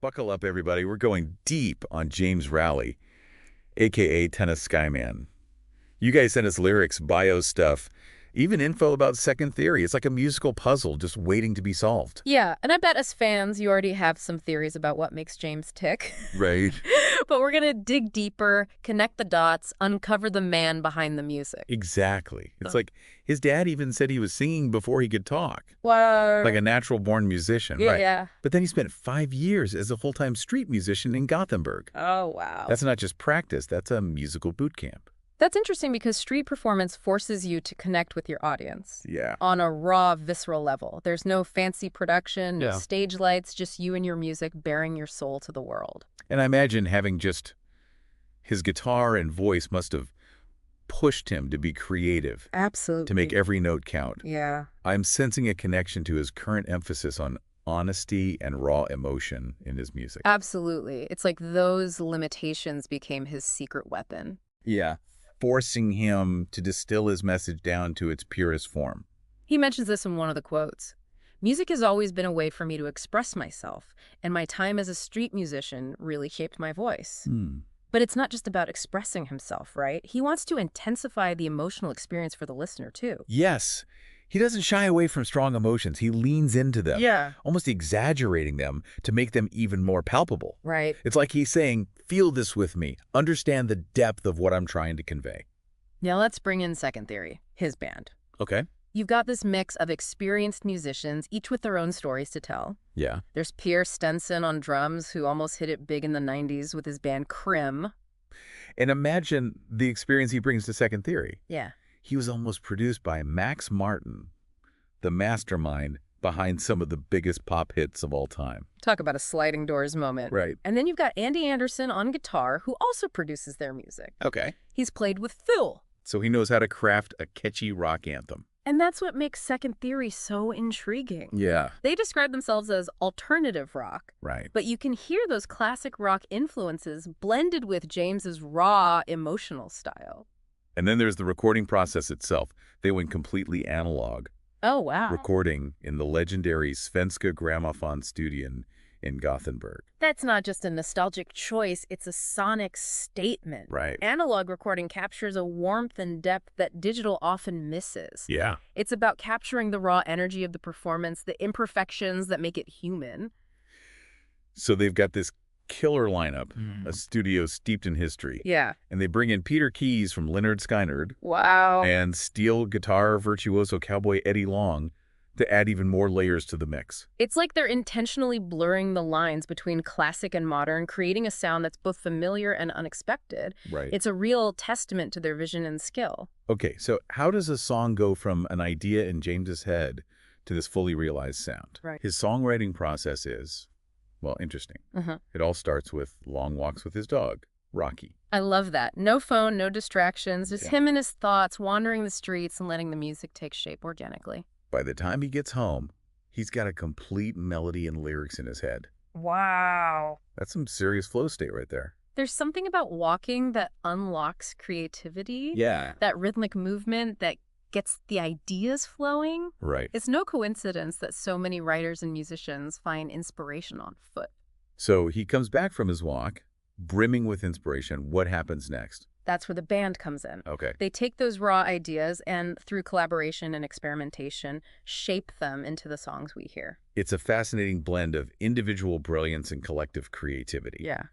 Buckle up, everybody. We're going deep on James Rowley, a.k.a. Tennis Skyman. You guys sent us lyrics, bio stuff, even info about Second Theory. It's like a musical puzzle just waiting to be solved. Yeah, and I bet as fans, you already have some theories about what makes James tick. Right. But we're going to dig deeper, connect the dots, uncover the man behind the music. Exactly. It's like his dad even said he was singing before he could talk. What? Like a natural-born musician, Yeah, right? yeah. But then he spent 5 years as a full-time street musician in Gothenburg. Oh, wow. That's not just practice. That's a musical boot camp. That's interesting because street performance forces you to connect with your audience. Yeah. On a raw, visceral level. There's no fancy production, no stage lights, just you and your music bearing your soul to the world. And I imagine having just his guitar and voice must have pushed him to be creative. Absolutely. To make every note count. Yeah. I'm sensing a connection to his current emphasis on honesty and raw emotion in his music. Absolutely. It's like those limitations became his secret weapon. Yeah. Forcing him to distill his message down to its purest form. He mentions this in one of the quotes. Music has always been a way for me to express myself, and my time as a street musician really shaped my voice. But it's not just about expressing himself, right? He wants to intensify the emotional experience for the listener, too. Yes. He doesn't shy away from strong emotions. He leans into them. Yeah. Almost exaggerating them to make them even more palpable. Right. It's like he's saying, feel this with me. Understand the depth of what I'm trying to convey. Now let's bring in Second Theory, his band. Okay. You've got this mix of experienced musicians, each with their own stories to tell. Yeah. There's Pierre Stenson on drums, who almost hit it big in the 90s with his band Crim. And imagine the experience he brings to Second Theory. Yeah. He was almost produced by Max Martin, the mastermind behind some of the biggest pop hits of all time. Talk about a sliding doors moment. Right. And then you've got Andy Anderson on guitar, who also produces their music. Okay. He's played with Phil. So he knows how to craft a catchy rock anthem. And that's what makes Second Theory so intriguing. Yeah. They describe themselves as alternative rock. Right. But you can hear those classic rock influences blended with James's raw, emotional style. And then there's the recording process itself. They went completely analog. Oh, wow. Recording in the legendary Svenska Gramophone Studio in Gothenburg. That's not just a nostalgic choice, it's a sonic statement. Right. Analog recording captures a warmth and depth that digital often misses. Yeah. It's about capturing the raw energy of the performance, the imperfections that make it human. So they've got this killer lineup, a studio steeped in history. Yeah. And they bring in Peter Keys from Leonard Skynyrd. Wow. And steel guitar virtuoso cowboy Eddie Long to add even more layers to the mix. It's like they're intentionally blurring the lines between classic and modern, creating a sound that's both familiar and unexpected. Right. It's a real testament to their vision and skill. Okay, so how does a song go from an idea in James's head to this fully realized sound? Right. His songwriting process is, well, interesting. It all starts with long walks with his dog, Rocky. I love that. No phone, no distractions, just him and his thoughts wandering the streets and letting the music take shape organically. By the time he gets home, he's got a complete melody and lyrics in his head. Wow. That's some serious flow state right there. There's something about walking that unlocks creativity. Yeah. That rhythmic movement that gets the ideas flowing. Right. It's no coincidence that so many writers and musicians find inspiration on foot. So he comes back from his walk, brimming with inspiration. What happens next? That's where the band comes in. Okay. They take those raw ideas and, through collaboration and experimentation, shape them into the songs we hear. It's a fascinating blend of individual brilliance and collective creativity. Yeah.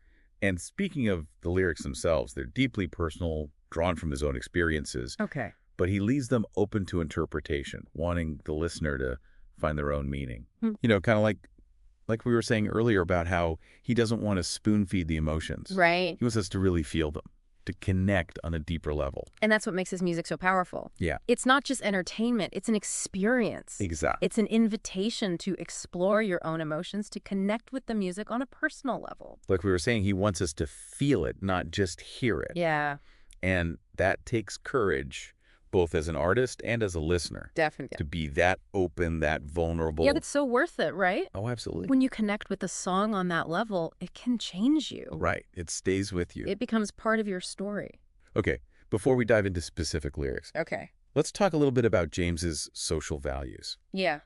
And speaking of the lyrics themselves, they're deeply personal, drawn from his own experiences. Okay. But he leaves them open to interpretation, wanting the listener to find their own meaning. You know, kind of like we were saying earlier about how he doesn't want to spoon-feed the emotions. Right. He wants us to really feel them, to connect on a deeper level. And that's what makes his music so powerful. Yeah. It's not just entertainment, it's an experience. Exactly. It's an invitation to explore your own emotions, to connect with the music on a personal level. Like we were saying, he wants us to feel it, not just hear it. Yeah. And that takes courage, both as an artist and as a listener. Definitely. To be that open, that vulnerable. Yeah, that's so worth it, right? Oh, absolutely. When you connect with a song on that level, it can change you. Right. It stays with you. It becomes part of your story. Okay. Before we dive into specific lyrics, Okay. let's talk a little bit about James's social values. Yeah.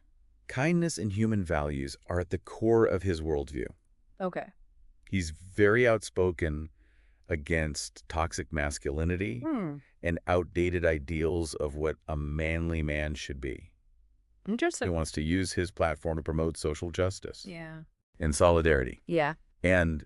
Kindness and human values are at the core of his worldview. Okay. He's very outspoken against toxic masculinity Hmm. and outdated ideals of what a manly man should be. He Interesting. wants to use his platform to promote social justice Yeah. and solidarity. Yeah. And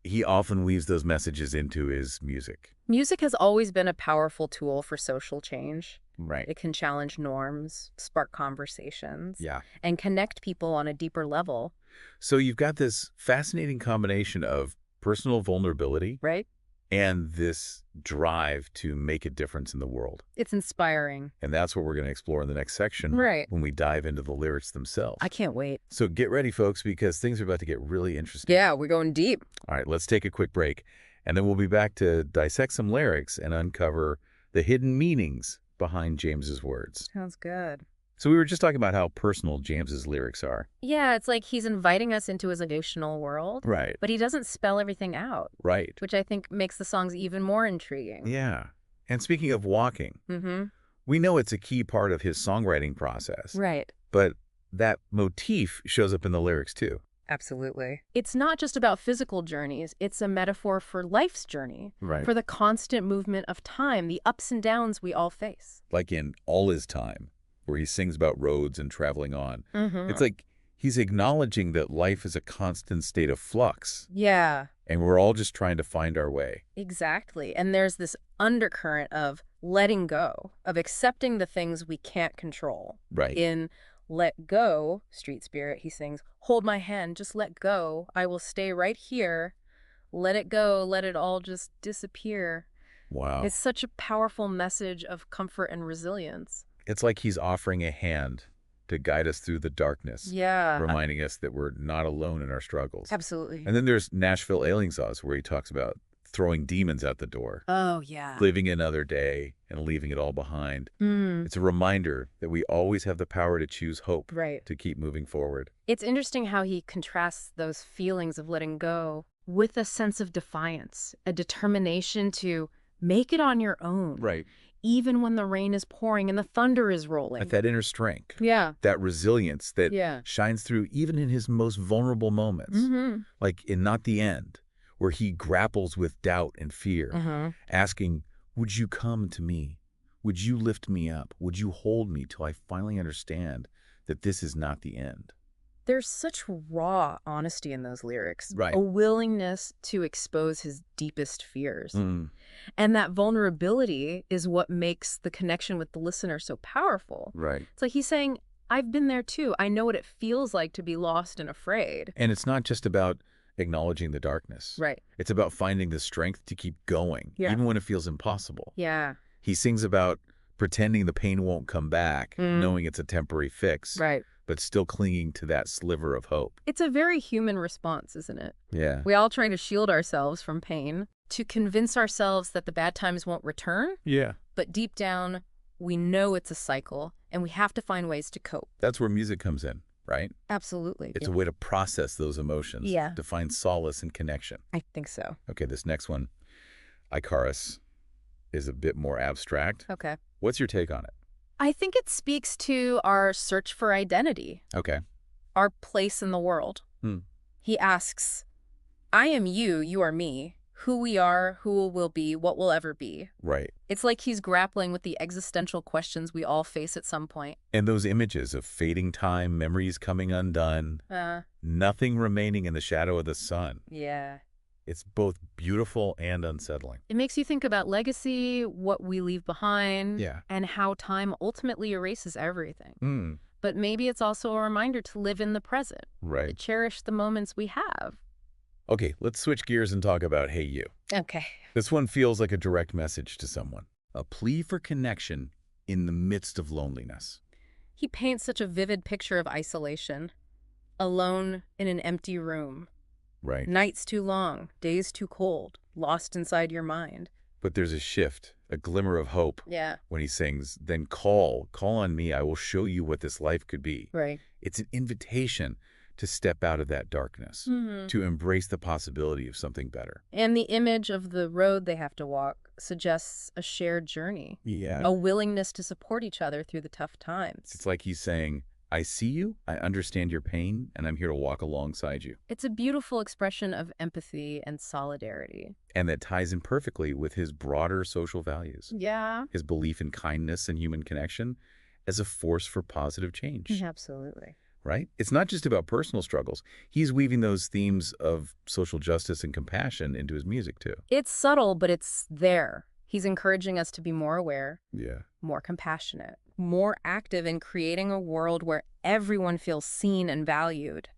he often weaves those messages into his music. Music has always been a powerful tool for social change. Right. It can challenge norms, spark conversations, Yeah. and connect people on a deeper level, So you've got this fascinating combination of personal vulnerability right? and this drive to make a difference in the world. It's inspiring. And that's what we're going to explore in the next section Right. when we dive into the lyrics themselves. I can't wait. So get ready, folks, because things are about to get really interesting. Yeah, we're going deep. All right, let's take a quick break, and then we'll be back to dissect some lyrics and uncover the hidden meanings behind James's words. Sounds good. So we were just talking about how personal James's lyrics are. Yeah, it's like he's inviting us into his emotional world, Right, but he doesn't spell everything out, right. which I think makes the songs even more intriguing. Yeah. And speaking of walking, Mm-hmm. we know it's a key part of his songwriting process, Right. but that motif shows up in the lyrics too. Absolutely. It's not just about physical journeys. It's a metaphor for life's journey, Right. for the constant movement of time, the ups and downs we all face. Like in All His Time, where he sings about roads and traveling on. Mm-hmm. It's like he's acknowledging that life is a constant state of flux, Yeah, and we're all just trying to find our way. exactly. And there's this undercurrent of letting go, of accepting the things we can't control. Right. In Let Go, Street Spirit, he sings, hold my hand, just let go. I will stay right here. Let it go, let it all just disappear. Wow. It's such a powerful message of comfort and resilience. It's like he's offering a hand to guide us through the darkness, Yeah, reminding us that we're not alone in our struggles. absolutely. And then there's Nashville Ailing Sauce, where he talks about throwing demons out the door, Oh, yeah. living another day and leaving it all behind. Mm, It's a reminder that we always have the power to choose hope, right. to keep moving forward. It's interesting how he contrasts those feelings of letting go with a sense of defiance, a determination to make it on your own, Right. even when the rain is pouring and the thunder is rolling. Like that inner strength, Yeah. that resilience that Yeah. shines through even in his most vulnerable moments. Mm-hmm. Like in Not the End, where he grapples with doubt and fear, Mm-hmm. asking, would you come to me? Would you lift me up? Would you hold me till I finally understand that this is not the end? There's such raw honesty in those lyrics. Right. A willingness to expose his deepest fears. Mm, And that vulnerability is what makes the connection with the listener so powerful. right. It's like he's saying, I've been there too. I know what it feels like to be lost and afraid. And it's not just about acknowledging the darkness. Right. It's about finding the strength to keep going, Yeah. even when it feels impossible. Yeah. He sings about pretending the pain won't come back, knowing it's a temporary fix, Right. but still clinging to that sliver of hope. It's a very human response, isn't it? Yeah. We all try to shield ourselves from pain, to convince ourselves that the bad times won't return. Yeah. But deep down, we know it's a cycle, and we have to find ways to cope. That's where music comes in, right? Absolutely. It's a way to process those emotions, Yeah. to find solace and connection. I think so. Okay, this next one, Icarus, is a bit more abstract. Okay. What's your take on it? I think it speaks to our search for identity, Okay. our place in the world. Hmm. He asks, I am you, you are me, who we are, who we'll be, what we'll ever be. Right. It's like he's grappling with the existential questions we all face at some point. And those images of fading time, memories coming undone, nothing remaining in the shadow of the sun. Yeah. It's both beautiful and unsettling. It makes you think about legacy, what we leave behind, Yeah. and how time ultimately erases everything. Mm, But maybe it's also a reminder to live in the present, to right. cherish the moments we have. Okay, let's switch gears and talk about Hey You. Okay. This one feels like a direct message to someone, a plea for connection in the midst of loneliness. He paints such a vivid picture of isolation, alone in an empty room. Right. Nights too long, days too cold, lost inside your mind. But there's a shift, a glimmer of hope Yeah, when he sings, then call on me, I will show you what this life could be. right. It's an invitation to step out of that darkness, Mm-hmm. to embrace the possibility of something better. And the image of the road they have to walk suggests a shared journey, Yeah. a willingness to support each other through the tough times. It's like he's saying, I see you, I understand your pain, and I'm here to walk alongside you. It's a beautiful expression of empathy and solidarity. And that ties in perfectly with his broader social values, Yeah, his belief in kindness and human connection as a force for positive change, absolutely. right? It's not just about personal struggles. He's weaving those themes of social justice and compassion into his music, too. It's subtle, but it's there. He's encouraging us to be more aware, Yeah. more compassionate, more active in creating a world where everyone feels seen and valued.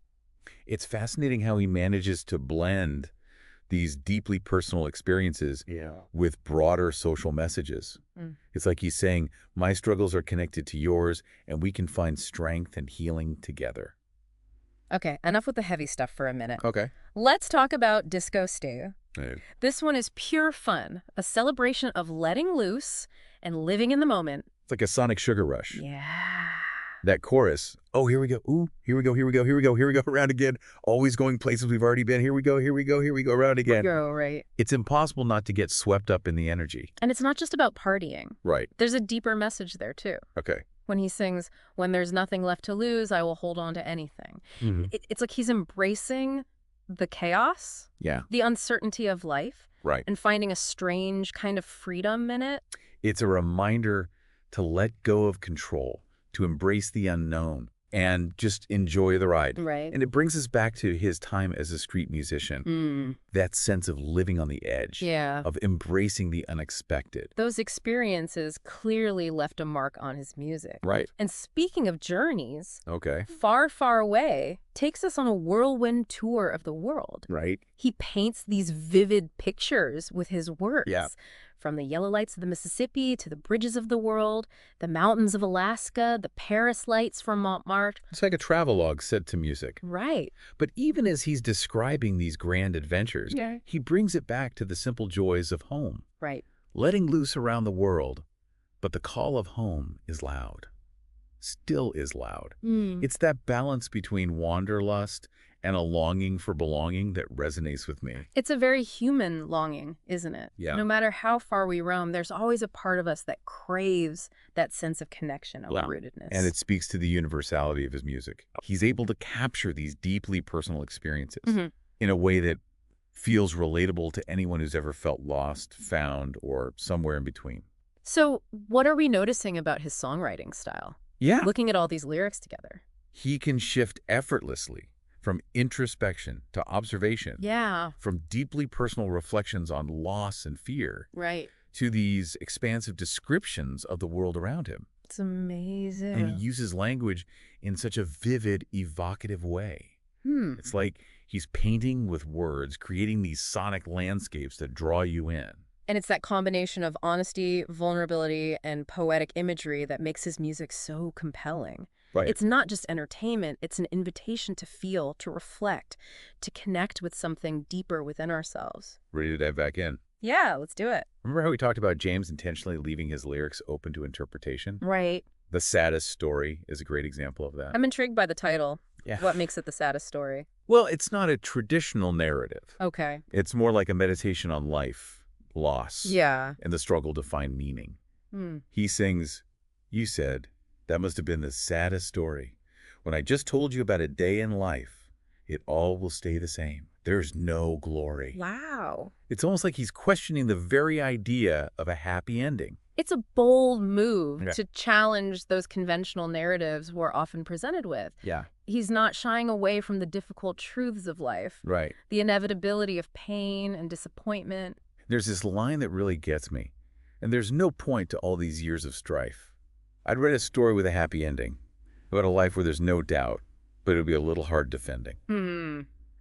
It's fascinating how he manages to blend these deeply personal experiences with broader social messages. It's like he's saying, my struggles are connected to yours, and we can find strength and healing together. Okay, enough with the heavy stuff for a minute. Okay. Let's talk about Disco Stew. Right. This one is pure fun, a celebration of letting loose and living in the moment. It's like a sonic sugar rush. Yeah. That chorus, oh, here we go, ooh, here we go, here we go, here we go, here we go, around again, always going places we've already been, here we go, here we go, here we go, around again. Go, right. It's impossible not to get swept up in the energy. And it's not just about partying. Right. There's a deeper message there, too. Okay. When he sings, when there's nothing left to lose, I will hold on to anything. It's like he's embracing the chaos, Yeah. the uncertainty of life, Right. and finding a strange kind of freedom in it. It's a reminder to let go of control, to embrace the unknown, and just enjoy the ride. Right. And it brings us back to his time as a street musician, that sense of living on the edge, Yeah. of embracing the unexpected. Those experiences clearly left a mark on his music. Right. And speaking of journeys, Okay. Far, Far Away takes us on a whirlwind tour of the world. Right. He paints these vivid pictures with his words. Yeah. From the yellow lights of the Mississippi to the bridges of the world, the mountains of Alaska, the Paris lights from Montmartre. It's like a travelogue set to music. Right. But even as he's describing these grand adventures, he brings it back to the simple joys of home. Right. Letting loose around the world, but the call of home is loud. Still is loud. It's that balance between wanderlust and a longing for belonging that resonates with me. It's a very human longing, isn't it? Yeah. No matter how far we roam, there's always a part of us that craves that sense of connection or rootedness. And it speaks to the universality of his music. He's able to capture these deeply personal experiences in a way that feels relatable to anyone who's ever felt lost, found, or somewhere in between. So what are we noticing about his songwriting style? Yeah. Looking at all these lyrics together. He can shift effortlessly from introspection to observation, Yeah. from deeply personal reflections on loss and fear, Right. to these expansive descriptions of the world around him. It's amazing. And he uses language in such a vivid, evocative way. It's like he's painting with words, creating these sonic landscapes that draw you in. And it's that combination of honesty, vulnerability, and poetic imagery that makes his music so compelling. Right. It's not just entertainment, it's an invitation to feel, to reflect, to connect with something deeper within ourselves. Ready to dive back in? Yeah, let's do it. Remember how we talked about James intentionally leaving his lyrics open to interpretation? Right. The Saddest Story is a great example of that. I'm intrigued by the title. Yeah. What makes it the saddest story? Well, it's not a traditional narrative. Okay. It's more like a meditation on life, loss, Yeah. and the struggle to find meaning. He sings, you said, that must have been the saddest story. When I just told you about a day in life, it all will stay the same. There's no glory. Wow. It's almost like he's questioning the very idea of a happy ending. It's a bold move Yeah. to challenge those conventional narratives we're often presented with. Yeah. He's not shying away from the difficult truths of life, Right. the inevitability of pain and disappointment. There's this line that really gets me, and there's no point to all these years of strife. I'd read a story with a happy ending, about a life where there's no doubt, but it'll be a little hard defending.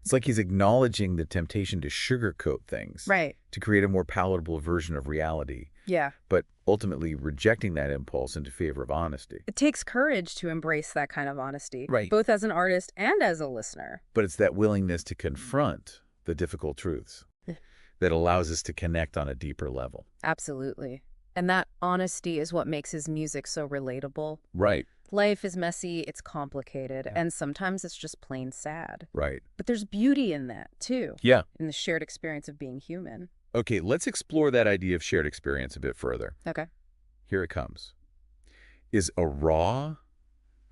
It's like he's acknowledging the temptation to sugarcoat things, Right. to create a more palatable version of reality, Yeah. but ultimately rejecting that impulse into favor of honesty. It takes courage to embrace that kind of honesty, Right. both as an artist and as a listener. But it's that willingness to confront the difficult truths that allows us to connect on a deeper level. Absolutely. And that honesty is what makes his music so relatable. Right. Life is messy, it's complicated, and sometimes it's just plain sad. Right. But there's beauty in that, too, Yeah. in the shared experience of being human. Okay, let's explore that idea of shared experience a bit further. Okay. Here it comes. Is a raw,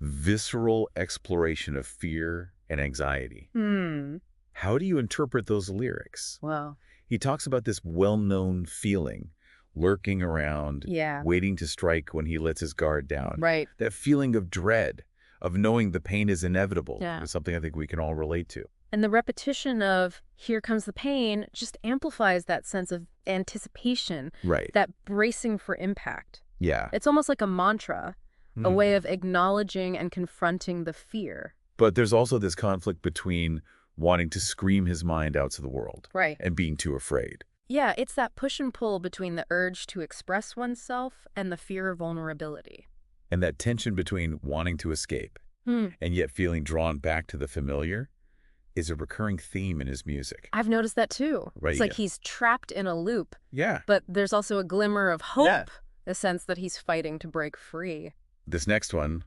visceral exploration of fear and anxiety. Hmm. How do you interpret those lyrics? Well, He talks about this well-known feeling lurking around, yeah. waiting to strike when he lets his guard down. Right. That feeling of dread, of knowing the pain is inevitable, Yeah. is something I think we can all relate to. And the repetition of "here comes the pain" just amplifies that sense of anticipation, Right. that bracing for impact. Yeah. It's almost like a mantra, a Hmm. way of acknowledging and confronting the fear. But there's also this conflict between wanting to scream his mind out to the world Right. and being too afraid. Yeah, it's that push and pull between the urge to express oneself and the fear of vulnerability. And that tension between wanting to escape and yet feeling drawn back to the familiar is a recurring theme in his music. I've noticed that too. Right, It's like yeah. he's trapped in a loop, Yeah. but there's also a glimmer of hope, Yeah. a sense that he's fighting to break free. This next one,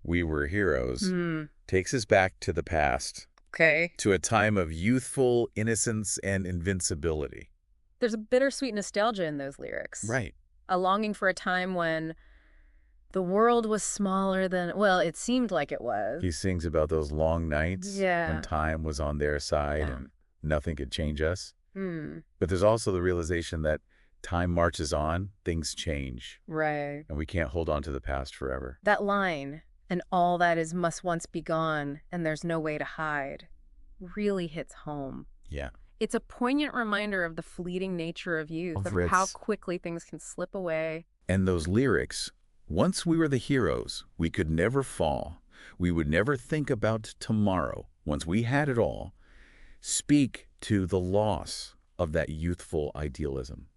"We Were Heroes," Hmm. takes us back to the past, Okay. to a time of youthful innocence and invincibility. There's a bittersweet nostalgia in those lyrics. Right. A longing for a time when the world was smaller than, well, it seemed like it was. He sings about those long nights Yeah. when time was on their side Yeah. and nothing could change us. Hmm. But there's also the realization that time marches on, things change, Right. and we can't hold on to the past forever. That line, "and all that is must once be gone, and there's no way to hide," really hits home. Yeah. It's a poignant reminder of the fleeting nature of youth, Of of how its- quickly things can slip away. And those lyrics, "Once we were the heroes, we could never fall. We would never think about tomorrow. Once we had it all," speak to the loss of that youthful idealism,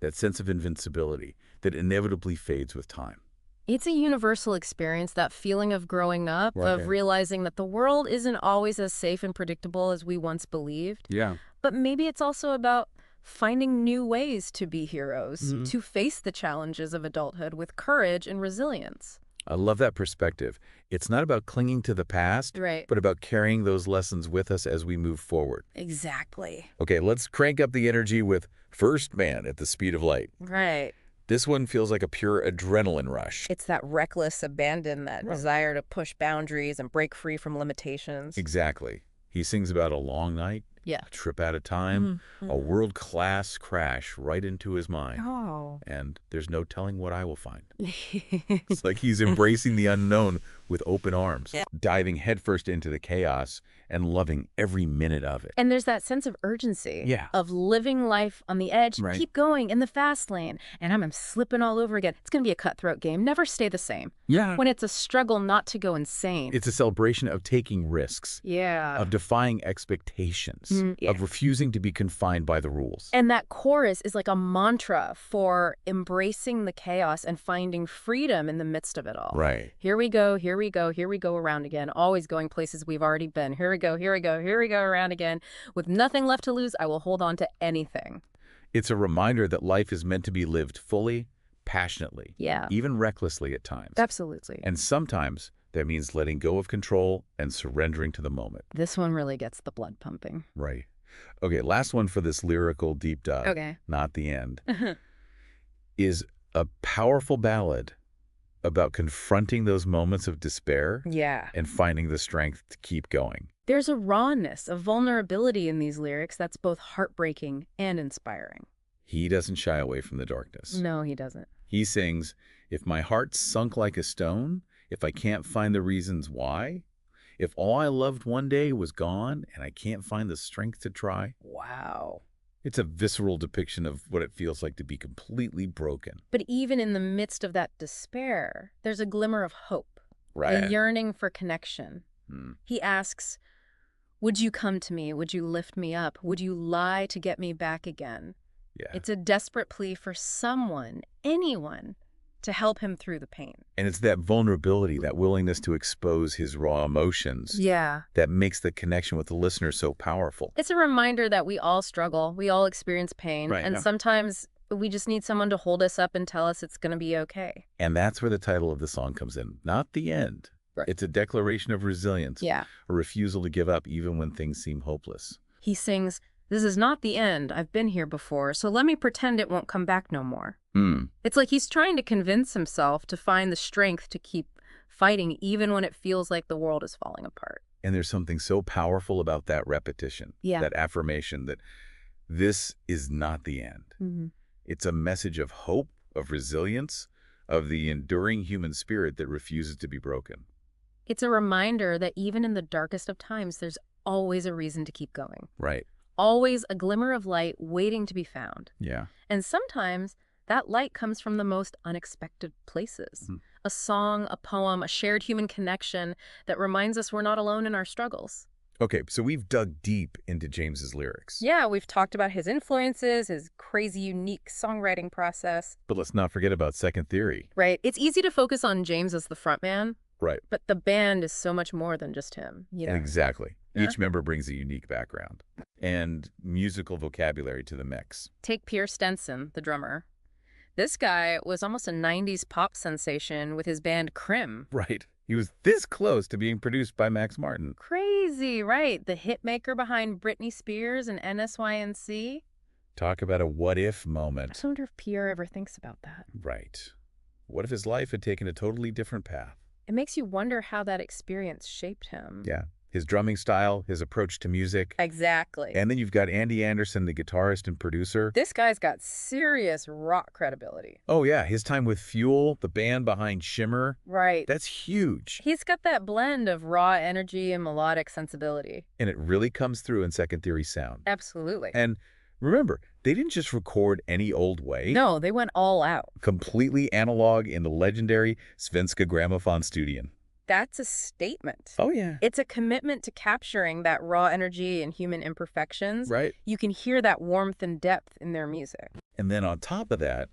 that sense of invincibility that inevitably fades with time. It's a universal experience, that feeling of growing up, Right. of realizing that the world isn't always as safe and predictable as we once believed. Yeah. But maybe it's also about finding new ways to be heroes, to face the challenges of adulthood with courage and resilience. I love that perspective. It's not about clinging to the past, Right. but about carrying those lessons with us as we move forward. Exactly. Okay, let's crank up the energy with "First Man at the Speed of Light." Right. This one feels like a pure adrenaline rush. It's that reckless abandon, that desire to push boundaries and break free from limitations. Exactly. He sings about a long night, Yeah. a trip at a time, a world-class crash right into his mind. Oh. And there's no telling what I will find. It's like he's embracing the unknown with open arms, diving headfirst into the chaos and loving every minute of it. And there's that sense of urgency. Yeah. Of living life on the edge. Right. Keep going in the fast lane. And I'm slipping all over again. It's going to be a cutthroat game. Never stay the same. Yeah. When it's a struggle not to go insane. It's a celebration of taking risks, Yeah. of defying expectations, Yeah. of refusing to be confined by the rules. And that chorus is like a mantra for embracing the chaos and finding freedom in the midst of it all. Right. Here we go, here we go, here we go around again, always going places we've already been. Here we go, here we go, here we go around again. With nothing left to lose, I will hold on to anything. It's a reminder that life is meant to be lived fully, passionately, Yeah, even recklessly at times. absolutely. And sometimes that means letting go of control and surrendering to the moment. This one really gets the blood pumping. Right. Okay, last one for this lyrical deep dive, Okay. not the end, is a powerful ballad about confronting those moments of despair Yeah. and finding the strength to keep going. There's a rawness, a vulnerability in these lyrics that's both heartbreaking and inspiring. He doesn't shy away from the darkness. No, he doesn't. He sings, "If my heart's sunk like a stone, if I can't find the reasons why, if all I loved one day was gone and I can't find the strength to try." Wow. It's a visceral depiction of what it feels like to be completely broken. But even in the midst of that despair, there's a glimmer of hope, a yearning for connection. He asks, "Would you come to me? Would you lift me up? Would you lie to get me back again?" Yeah. It's a desperate plea for someone, anyone, to help him through the pain. And it's that vulnerability, that willingness to expose his raw emotions Yeah. that makes the connection with the listener so powerful. It's a reminder that we all struggle, we all experience pain, Right, and yeah. sometimes we just need someone to hold us up and tell us it's going to be okay. And that's where the title of the song comes in, not the end. Right. It's a declaration of resilience, Yeah. a refusal to give up even when things seem hopeless. He sings, "This is not the end. I've been here before, so let me pretend it won't come back no more." It's like he's trying to convince himself to find the strength to keep fighting even when it feels like the world is falling apart. And there's something so powerful about that repetition, that affirmation that this is not the end. It's a message of hope, of resilience, of the enduring human spirit that refuses to be broken. It's a reminder that even in the darkest of times, there's always a reason to keep going. Right. Always a glimmer of light waiting to be found. Yeah. And sometimes that light comes from the most unexpected places. A song, a poem, a shared human connection that reminds us we're not alone in our struggles. Okay, so we've dug deep into James's lyrics. Yeah, we've talked about his influences, his crazy, unique songwriting process. But let's not forget about Second Theory. Right. It's easy to focus on James as the frontman. Right. But the band is so much more than just him. Exactly. Each member brings a unique background and musical vocabulary to the mix. Take Pierce Stenson, the drummer. This guy was almost a 90s pop sensation with his band Crim. Right. He was this close to being produced by Max Martin. Crazy, right? The hitmaker behind Britney Spears and NSYNC. Talk about a what-if moment. I wonder if Pierre ever thinks about that. Right. What if his life had taken a totally different path? It makes you wonder how that experience shaped him. Yeah. His drumming style, his approach to music. Exactly. And then you've got Andy Anderson, the guitarist and producer. This guy's got serious rock credibility. Oh, yeah. His time with Fuel, the band behind Shimmer. Right. That's huge. He's got that blend of raw energy and melodic sensibility. And it really comes through in Second Theory sound. Absolutely. And remember, they didn't just record any old way. No, they went all out. Completely analog in the legendary Svenska Gramophone Studion. That's a statement. Oh, yeah. It's a commitment to capturing that raw energy and human imperfections. Right. You can hear that warmth and depth in their music. And then on top of that,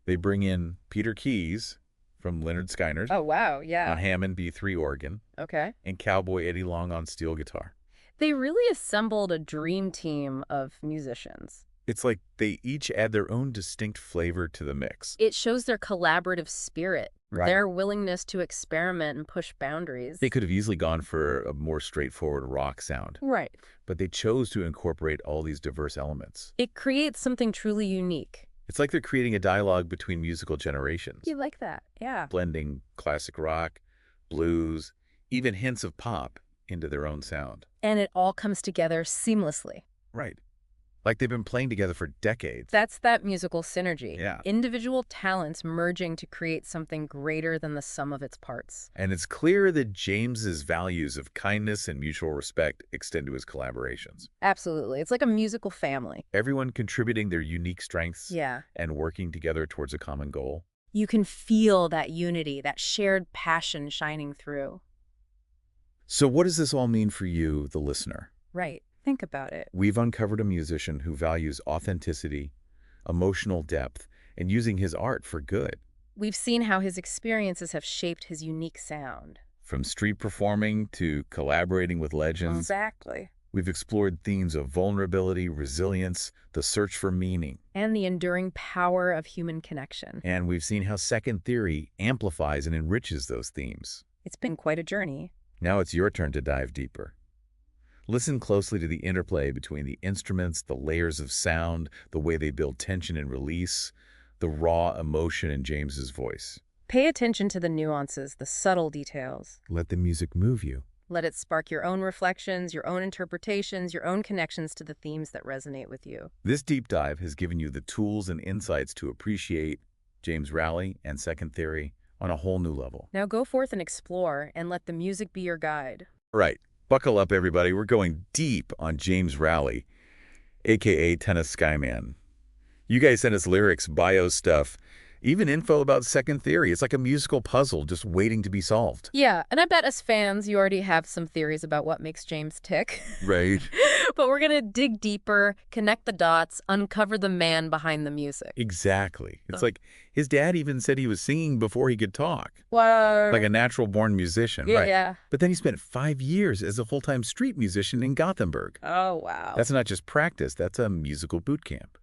they bring in Peter Keys from Leonard Skyner's. Oh, wow, yeah. On Hammond B3 organ. Okay. And Cowboy Eddie Long on steel guitar. They really assembled a dream team of musicians. It's like they each add their own distinct flavor to the mix. It shows their collaborative spirit, Right. their willingness to experiment and push boundaries. They could have easily gone for a more straightforward rock sound. Right. But they chose to incorporate all these diverse elements. It creates something truly unique. It's like they're creating a dialogue between musical generations. You like that, yeah. Blending classic rock, blues, even hints of pop into their own sound. And it all comes together seamlessly. Right. Like they've been playing together for decades. That's that musical synergy. Yeah. Individual talents merging to create something greater than the sum of its parts. And it's clear that James's values of kindness and mutual respect extend to his collaborations. Absolutely. It's like a musical family. Everyone contributing their unique strengths Yeah. and working together towards a common goal. You can feel that unity, that shared passion shining through. So what does this all mean for you, the listener? Right. Think about it. We've uncovered a musician who values authenticity, emotional depth, and using his art for good. We've seen how his experiences have shaped his unique sound. From street performing to collaborating with legends, Exactly. we've explored themes of vulnerability, resilience, the search for meaning. And the enduring power of human connection. And we've seen how Second Theory amplifies and enriches those themes. It's been quite a journey. Now it's your turn to dive deeper. Listen closely to the interplay between the instruments, the layers of sound, the way they build tension and release, the raw emotion in James's voice. Pay attention to the nuances, the subtle details. Let the music move you. Let it spark your own reflections, your own interpretations, your own connections to the themes that resonate with you. This deep dive has given you the tools and insights to appreciate James Rowley and Second Theory on a whole new level. Now go forth and explore, and let the music be your guide. Right. Buckle up, everybody. We're going deep on James Rowley, a.k.a. Tennis Skyman. You guys sent us lyrics, bio stuff, even info about Second Theory. It's like a musical puzzle just waiting to be solved. Yeah, and I bet as fans, you already have some theories about what makes James tick. Right. But we're going to dig deeper, connect the dots, uncover the man behind the music. Exactly. It's like his dad even said he was singing before he could talk. What? Like a natural-born musician, Yeah, right? yeah. But then he spent 5 years as a full-time street musician in Gothenburg. Oh, wow. That's not just practice, that's a musical boot camp.